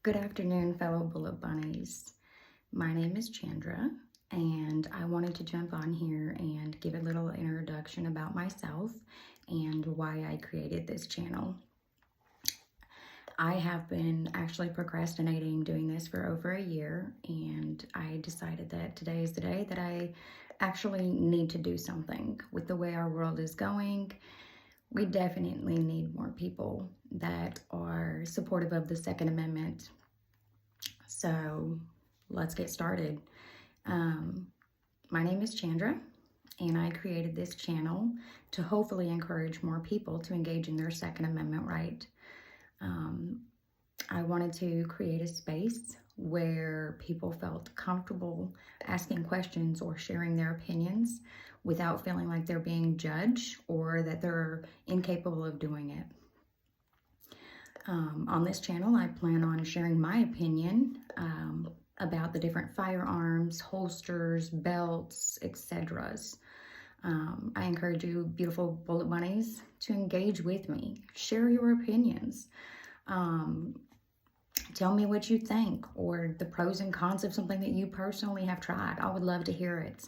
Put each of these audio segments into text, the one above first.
Good afternoon, fellow Bullet Bunnies. My name is Chandra, and I wanted to jump on here and give a little introduction about myself and why I created this channel. I have been actually procrastinating doing this for over a year, and I decided that today is the day that I actually need to do something. With the way our world is going, we definitely need more people that are supportive of the Second Amendment. So let's get started. My name is Chandra, and I created this channel to hopefully encourage more people to engage in their Second Amendment right. I wanted to create a space where people felt comfortable asking questions or sharing their opinions without feeling like they're being judged or that they're incapable of doing it. On this channel, I plan on sharing my opinion about the different firearms, holsters, belts, etc. I encourage you, beautiful Bullet Bunnies, to engage with me. Share your opinions. Tell me what you think or the pros and cons of something that you personally have tried. I would love to hear it.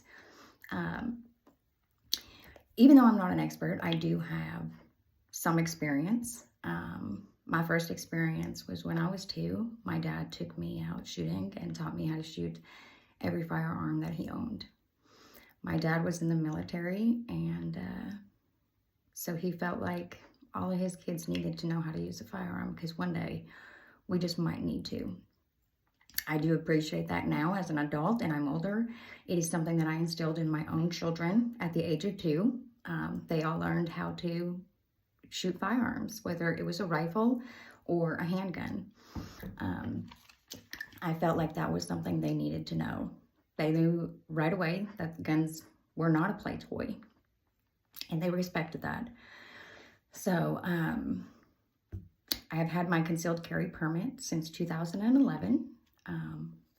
Even though I'm not an expert, I do have some experience. My first experience was when I was 2. My dad took me out shooting and taught me how to shoot every firearm that he owned. My dad was in the military, and so he felt like all of his kids needed to know how to use a firearm because one day we just might need to. I do appreciate that now as an adult and I'm older. It is something that I instilled in my own children at the age of 2. They all learned how to shoot firearms, whether it was a rifle or a handgun. I felt like that was something they needed to know. They knew right away that guns were not a play toy, and they respected that. So I have had my concealed carry permit since 2011,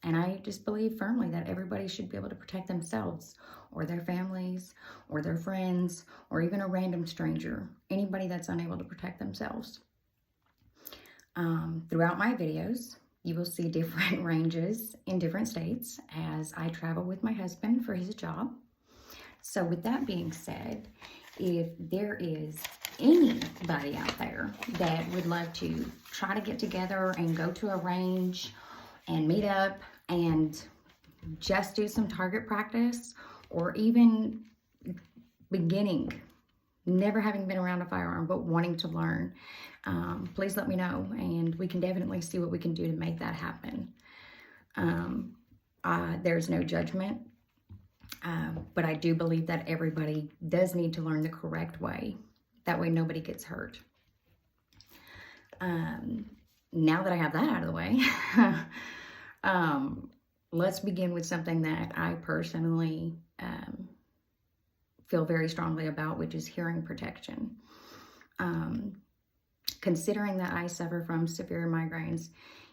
and I just believe firmly that everybody should be able to protect themselves or their families or their friends or even a random stranger, anybody that's unable to protect themselves. Throughout my videos, you will see different ranges in different states as I travel with my husband for his job. So with that being said, if there is anybody out there that would love to try to get together and go to a range and meet up and just do some target practice, or even beginning, never having been around a firearm but wanting to learn, please let me know, and we can definitely see what we can do to make that happen. There's no judgment, but I do believe that everybody does need to learn the correct way. That way nobody gets hurt. Now that I have that out of the way, let's begin with something that I personally feel very strongly about, which is hearing protection. Considering that I suffer from severe migraines,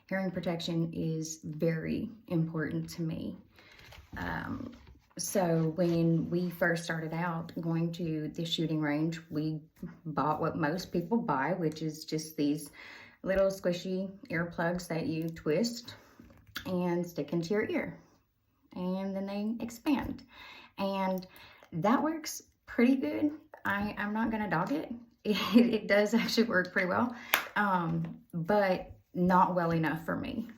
hearing protection is very important to me. So when we first started out going to the shooting range, we bought what most people buy, which is just these little squishy earplugs that you twist and stick into your ear, and then they expand, and that works pretty good. I'm not gonna dog it. It does actually work pretty well, but not well enough for me.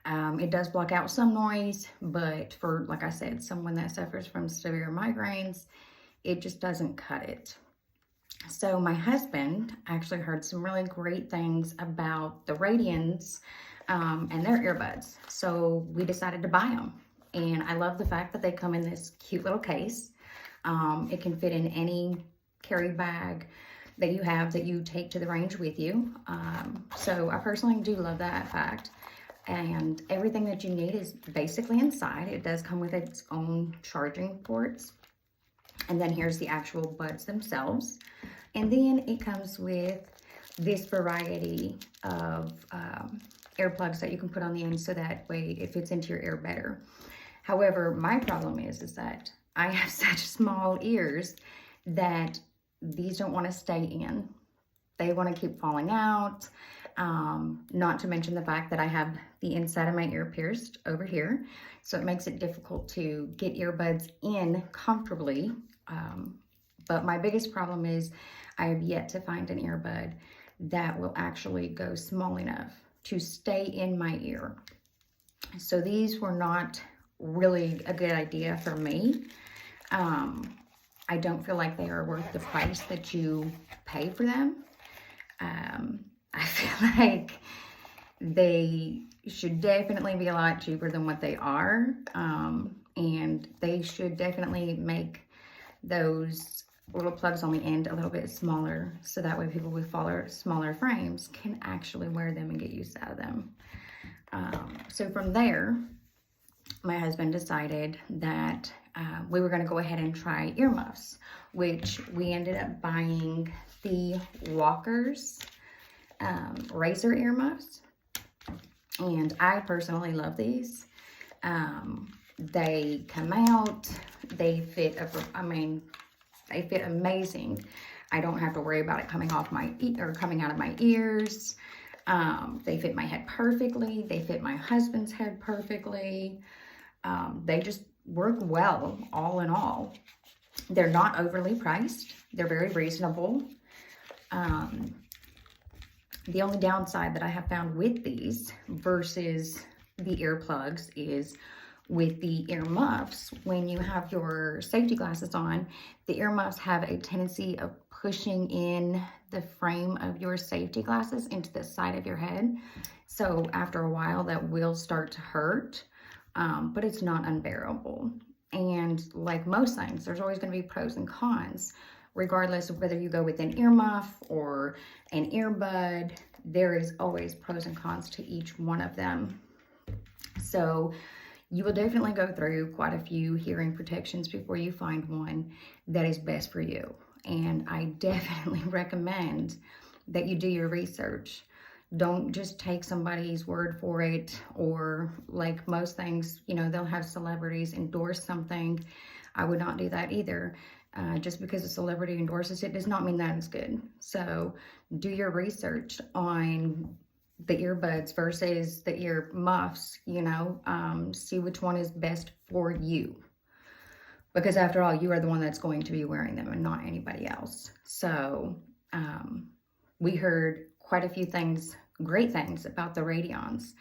It does block out some noise, but for, like I said, someone that suffers from severe migraines, it just doesn't cut it. So my husband actually heard some really great things about the Radians and their earbuds. So we decided to buy them. And I love the fact that they come in this cute little case. It can fit in any carry bag that you have that you take to the range with you. So I personally do love that fact. And everything that you need is basically inside. It does come with its own charging ports. And then here's the actual buds themselves. And then it comes with this variety of earplugs that you can put on the end so that way it fits into your ear better. However, my problem is that I have such small ears that these don't want to stay in. They want to keep falling out. Not to mention the fact that I have the inside of my ear pierced over here. So it makes it difficult to get earbuds in comfortably. But my biggest problem is I have yet to find an earbud that will actually go small enough to stay in my ear. So these were not really a good idea for me. I don't feel like they are worth the price that you pay for them. I feel like they should definitely be a lot cheaper than what they are. And they should definitely make those little plugs on the end a little bit smaller, so that way people with smaller frames can actually wear them and get used out of them. So from there, my husband decided that we were going to go ahead and try earmuffs, which we ended up buying the Walker's razor earmuffs, and I personally love these. They come out, they fit, they fit amazing. I don't have to worry about it coming off my or coming out of my ears. They fit my head perfectly. They fit my husband's head perfectly. They just work well, all in all. They're not overly priced. They're very reasonable. The only downside that I have found with these versus the earplugs is with the earmuffs, when you have your safety glasses on, the earmuffs have a tendency of pushing in the frame of your safety glasses into the side of your head. So after a while, that will start to hurt, but it's not unbearable. And like most things, there's always going to be pros and cons. Regardless of whether you go with an earmuff or an earbud, there is always pros and cons to each one of them. So you will definitely go through quite a few hearing protections before you find one that is best for you. And I definitely recommend that you do your research. Don't just take somebody's word for it, or like most things, you know, they'll have celebrities endorse something. I would not do that either. Just because a celebrity endorses it does not mean that it's good. So do your research on the earbuds versus the ear muffs, you know, see which one is best for you. Because after all, you are the one that's going to be wearing them and not anybody else. So we heard quite a few things, great things about the Radions,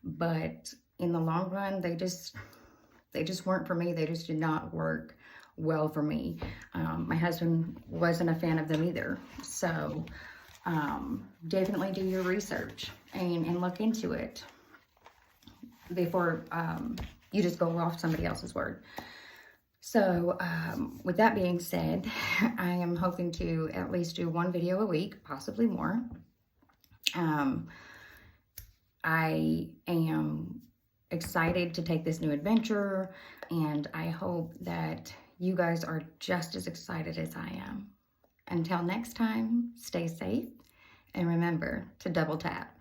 but in the long run, they just weren't for me. They just did not work well for me. My husband wasn't a fan of them either. So definitely do your research and look into it before you just go off somebody else's word. So with that being said, I am hoping to at least do one video a week, possibly more. I am excited to take this new adventure, and I hope that you guys are just as excited as I am. Until next time, stay safe, and remember to double tap.